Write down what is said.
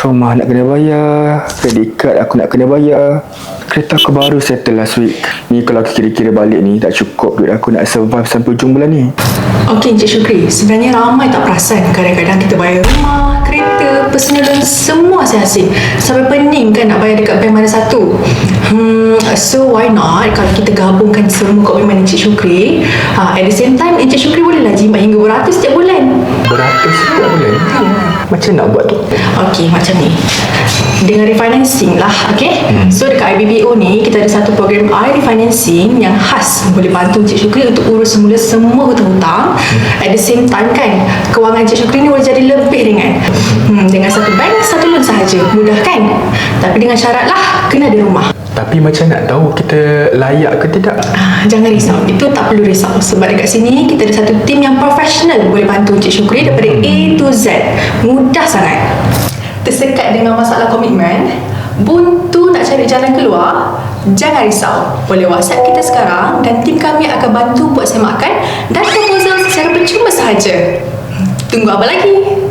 Rumah nak kena bayar, credit card aku nak kena bayar, kereta aku baru settle last week. Ni kalau aku kira-kira balik ni, tak cukup duit aku nak survive sampai hujung bulan ni. Okey Encik Syukri, sebenarnya ramai tak perasan kadang-kadang kita bayar rumah, kereta, personal loan semua asyik-asyik. Sampai pening kan nak bayar dekat bank mana satu. So why not kalau kita gabungkan semua komitmen Encik Syukri, at the same time Encik Syukri bolehlah jimat hingga beratus setiap bulan. Beratus setiap bulan? Macam nak buat tu? Okey, macam ni. Dengan refinancing lah, okey? So dekat IBBO ni, kita ada satu program refinancing yang khas boleh bantu Encik Syukri untuk urus semula semua hutang-hutang. At the same time kan, kewangan Encik Syukri ni boleh jadi lebih ringan. Dengan satu bank, satu loan sahaja. Mudah kan? Tapi dengan syarat lah, kena ada rumah. Tapi macam nak tahu kita layak ke tidak? Jangan risau, itu tak perlu risau. Sebab dekat sini kita ada satu tim yang profesional boleh bantu Encik Syukri daripada A to Z. Mudah sangat. Tersekat dengan masalah komitmen, buntu nak cari jalan keluar, jangan risau. Boleh WhatsApp kita sekarang dan tim kami akan bantu buat semakan dan proposal secara percuma sahaja. Tunggu apa lagi?